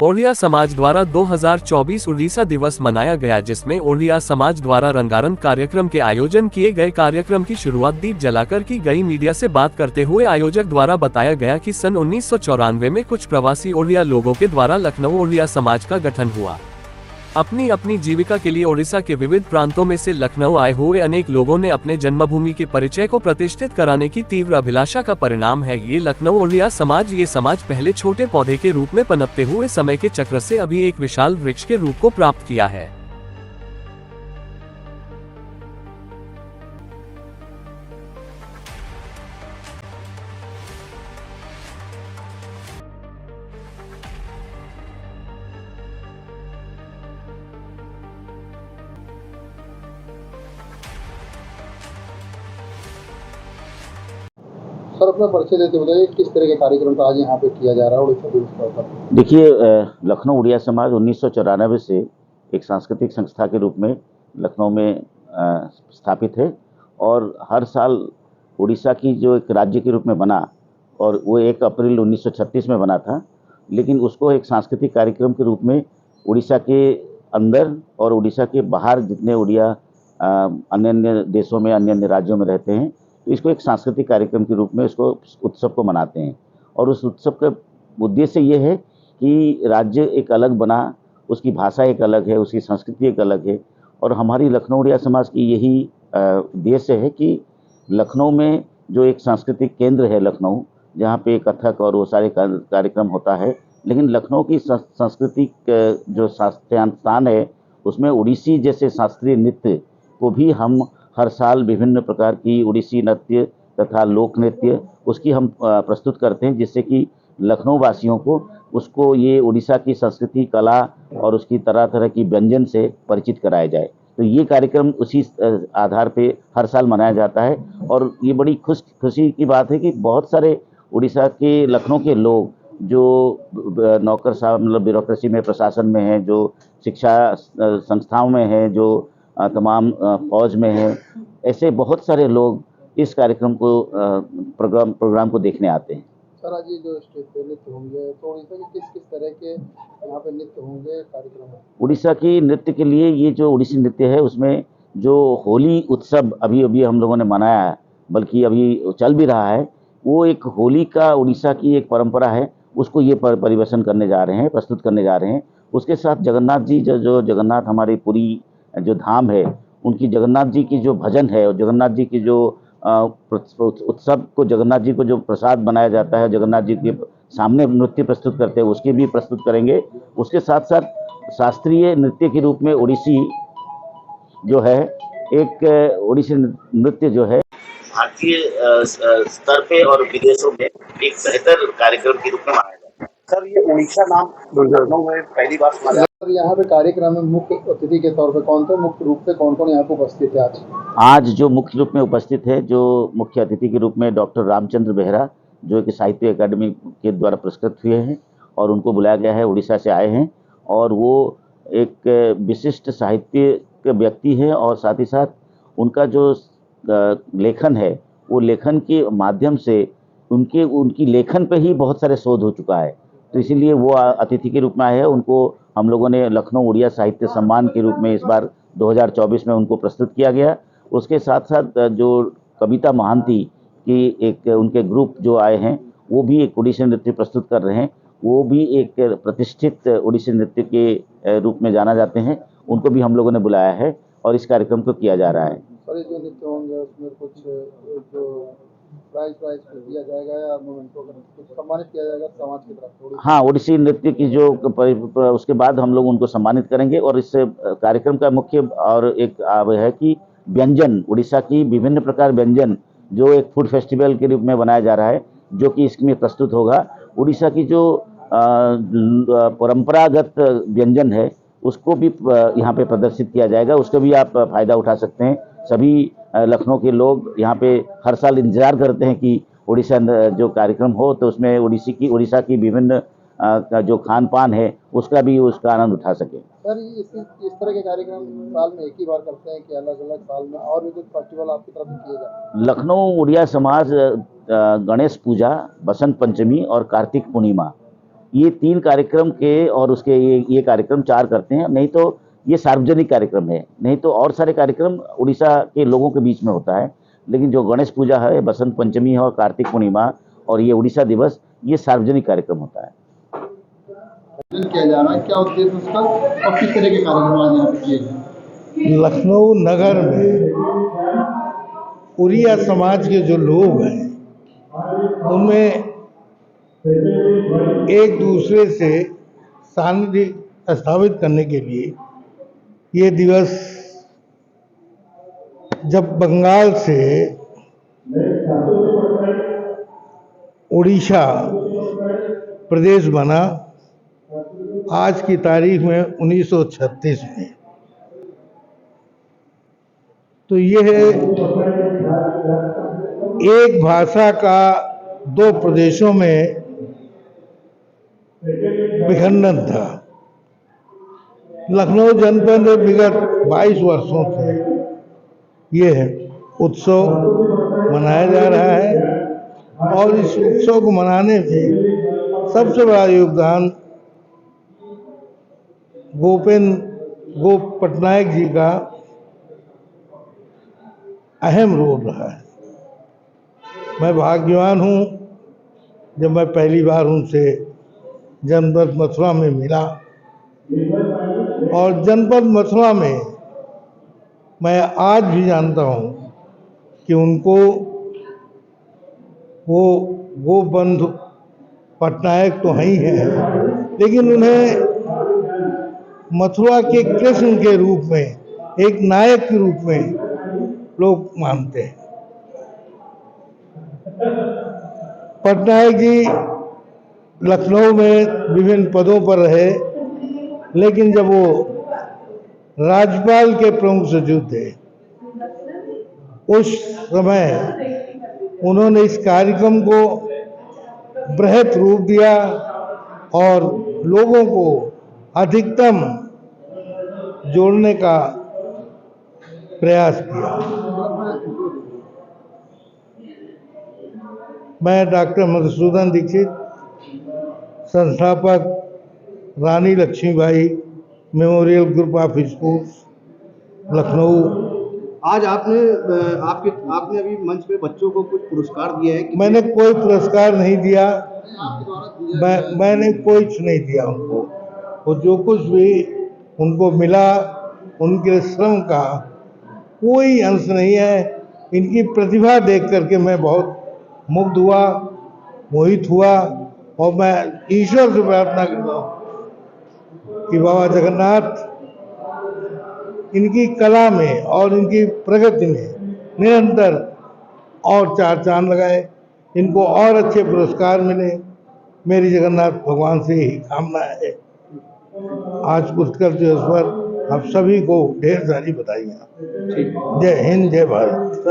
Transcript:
ओड़िया समाज द्वारा 2024 उड़ीसा दिवस मनाया गया, जिसमें ओड़िया समाज द्वारा रंगारंग कार्यक्रम के आयोजन किए गए। कार्यक्रम की शुरुआत दीप जलाकर की गई। मीडिया से बात करते हुए आयोजक द्वारा बताया गया कि सन 1994 में कुछ प्रवासी ओड़िया लोगों के द्वारा लखनऊ ओड़िया समाज का गठन हुआ। अपनी अपनी जीविका के लिए ओडिशा के विविध प्रांतों में से लखनऊ आए हुए अनेक लोगों ने अपने जन्मभूमि के परिचय को प्रतिष्ठित कराने की तीव्र अभिलाषा का परिणाम है ये लखनऊ ओड़िया समाज। ये समाज पहले छोटे पौधे के रूप में पनपते हुए समय के चक्र से अभी एक विशाल वृक्ष के रूप को प्राप्त किया है। सर, अपना परिचय देते बताइए, किस तरह के कार्यक्रम का आज यहाँ पे किया जा रहा है उड़ीसा दिवस के ऊपर? देखिए, लखनऊ उड़िया समाज 1994 से एक सांस्कृतिक संस्था के रूप में लखनऊ में स्थापित है और हर साल उड़ीसा की जो एक राज्य के रूप में बना और वो 1 अप्रैल 1936 में बना था, लेकिन उसको एक सांस्कृतिक कार्यक्रम के रूप में उड़ीसा के अंदर और उड़ीसा के बाहर जितने उड़िया अन्य अन्य देशों में अन्य अन्य राज्यों में रहते हैं, तो इसको एक सांस्कृतिक कार्यक्रम के रूप में इसको उत्सव को मनाते हैं। और उस उत्सव का उद्देश्य ये है कि राज्य एक अलग बना, उसकी भाषा एक अलग है, उसकी संस्कृति एक अलग है। और हमारी लखनऊ उड़िया समाज की यही उद्देश्य है कि लखनऊ में जो एक सांस्कृतिक केंद्र है लखनऊ, जहाँ पे कथक और वो सारे कार्यक्रम होता है, लेकिन लखनऊ की सांस्कृतिक जो स्थान है उसमें उड़ीसी जैसे शास्त्रीय नृत्य को भी हम हर साल विभिन्न प्रकार की उड़ीसी नृत्य तथा लोक नृत्य उसकी हम प्रस्तुत करते हैं, जिससे कि लखनऊ वासियों को उसको ये उड़ीसा की संस्कृति कला और उसकी तरह तरह की व्यंजन से परिचित कराया जाए। तो ये कार्यक्रम उसी आधार पे हर साल मनाया जाता है और ये बड़ी खुशी की बात है कि बहुत सारे उड़ीसा के लखनऊ के लोग जो नौकर साहब मतलब ब्यूरोक्रेसी में प्रशासन में हैं, जो शिक्षा संस्थाओं में हैं, जो तमाम फौज में हैं, ऐसे बहुत सारे लोग इस कार्यक्रम को प्रोग्राम को देखने आते हैं। सर, आज ये जो स्टेज पे नृत्य होंगे तो उड़ीसा के किस किस तरह के यहाँ पे नृत्य होंगे कार्यक्रम में? उड़ीसा की नृत्य के लिए ये जो उड़ीसी नृत्य है उसमें जो होली उत्सव अभी अभी हम लोगों ने मनाया है, बल्कि अभी चल भी रहा है, वो एक होली का उड़ीसा की एक परंपरा है, उसको ये परिवेशन करने जा रहे हैं, प्रस्तुत करने जा रहे हैं। उसके साथ जगन्नाथ जी जो जगन्नाथ हमारी पूरी जो धाम है, उनकी जगन्नाथ जी की जो भजन है और जगन्नाथ जी की जो उत्सव को जगन्नाथ जी को जो प्रसाद बनाया जाता है, जगन्नाथ जी के सामने नृत्य प्रस्तुत करते हैं, उसके भी प्रस्तुत करेंगे। उसके साथ साथ शास्त्रीय नृत्य के रूप में ओडिसी जो है, एक ओडिसी नृत्य जो है भारतीय स्तर पे और विदेशों में एक बेहतर कार्यक्रम के रूप में माना जाता है। सर, ये उड़ीसा नाम लखनऊ में पहली बार सुना जाता है। सर, यहाँ पे कार्यक्रम में मुख्य अतिथि के तौर पे कौन थे, मुख्य रूप से कौन कौन यहाँ पे उपस्थित है आज? आज जो मुख्य रूप में उपस्थित है, जो मुख्य अतिथि के रूप में डॉक्टर रामचंद्र बेहरा, जो कि साहित्य अकादमी के द्वारा पुरस्कृत हुए हैं और उनको बुलाया गया है, उड़ीसा से आए हैं और वो एक विशिष्ट साहित्य व्यक्ति है और साथ ही साथ उनका जो लेखन है, वो लेखन के माध्यम से उनकी लेखन पे ही बहुत सारे शोध हो चुका है, तो इसीलिए वो अतिथि के रूप में आए हैं। उनको हम लोगों ने लखनऊ उड़िया साहित्य सम्मान के रूप में इस बार 2024 में उनको प्रस्तुत किया गया। उसके साथ साथ जो कविता महांती की एक उनके ग्रुप जो आए हैं, वो भी एक उड़ीसी नृत्य प्रस्तुत कर रहे हैं, वो भी एक प्रतिष्ठित उड़ीसी नृत्य के रूप में जाना जाते हैं, उनको भी हम लोगों ने बुलाया है और इस कार्यक्रम को किया जा रहा है। सर, ये जो नृत्य होंगे उसमें कुछ जो प्राइज दिया जाएगा या मोमेंटो कुछ सम्मानित किया जाएगा समाज की तरफ? हाँ, ओडिसी नृत्य की जो उसके बाद हम लोग उनको सम्मानित करेंगे और इस कार्यक्रम का मुख्य और एक है कि व्यंजन, उड़ीसा की विभिन्न प्रकार व्यंजन जो एक फूड फेस्टिवल के रूप में बनाया जा रहा है, जो कि इसमें प्रस्तुत होगा। उड़ीसा की जो परंपरागत व्यंजन है उसको भी यहाँ पे प्रदर्शित किया जाएगा, उसको भी आप फायदा उठा सकते हैं। सभी लखनऊ के लोग यहाँ पे हर साल इंतजार करते हैं कि उड़ीसा जो कार्यक्रम हो तो उसमें उड़ीसा की विभिन्न जो खान पान है उसका आनंद उठा सके। सर, इस तरह के कार्यक्रम साल में एक ही बार करते हैं कि अलग अलग साल में और भी कुछ फेस्टिवल आपकी तरफ से किए जाए? लखनऊ उड़िया समाज गणेश पूजा, बसंत पंचमी और कार्तिक पूर्णिमा ये 3 कार्यक्रम के और उसके ये कार्यक्रम 4 करते हैं, नहीं तो ये सार्वजनिक कार्यक्रम है, नहीं तो और सारे कार्यक्रम उड़ीसा के लोगों के बीच में होता है। लेकिन जो गणेश पूजा है, बसंत पंचमी है और कार्तिक पूर्णिमा और ये उड़ीसा दिवस, ये सार्वजनिक कार्यक्रम होता है। आयोजन किया जा रहा है, क्या उद्देश्य उसका और किस तरह के कार्यक्रम आज यहाँ पे किए गए? लखनऊ नगर में उड़िया समाज के जो लोग हैं उनमें एक दूसरे से सानिध्य स्थापित करने के लिए ये दिवस, जब बंगाल से उड़ीसा प्रदेश बना आज की तारीख में 1936 में, तो यह एक भाषा का 2 प्रदेशों में विखंडन था। लखनऊ जनपद में विगत 22 वर्षों से यह उत्सव मनाया जा रहा है और इस उत्सव को मनाने में सबसे बड़ा योगदान गोप पटनायक जी का अहम रोल रहा है। मैं भाग्यवान हूँ जब मैं पहली बार उनसे जनपद मथुरा में मिला और जनपद मथुरा में मैं आज भी जानता हूँ कि उनको वो गोपबंधु पटनायक तो ही हैं, लेकिन उन्हें मथुरा के कृष्ण के रूप में, एक नायक के रूप में लोग मानते हैं। पटनायक जी लखनऊ में विभिन्न पदों पर रहे, लेकिन जब वो राज्यपाल के प्रमुख सचिव थे उस समय उन्होंने इस कार्यक्रम को बृहत रूप दिया और लोगों को अधिकतम जोड़ने का प्रयास किया। मैं डॉक्टर मधुसूदन दीक्षित, संस्थापक Rani Lakshmibai memorial group of schools Lucknow. आज आपने अभी मंच पे बच्चों को कुछ पुरस्कार दिया है कि मैंने कोई पुरस्कार नहीं दिया, आपके द्वारा दिया है? मैंने कुछ नहीं दिया उनको। वो जो कुछ भी उनको मिला उनके श्रम का कोई अंश नहीं है। इनकी प्रतिभा देख करके मैं बहुत मुग्ध हुआ, मोहित हुआ और मैं ईश्वर से प्रार्थना करता हूँ कि बाबा जगन्नाथ इनकी कला में और इनकी प्रगति में निरंतर और 4 चांद लगाए, इनको और अच्छे पुरस्कार मिले। मेरी जगन्नाथ भगवान से यही कामना है। आज उत्कर्ष दिवस पर आप सभी को ढेर सारी बधाइयाँ। जय हिंद, जय भारत।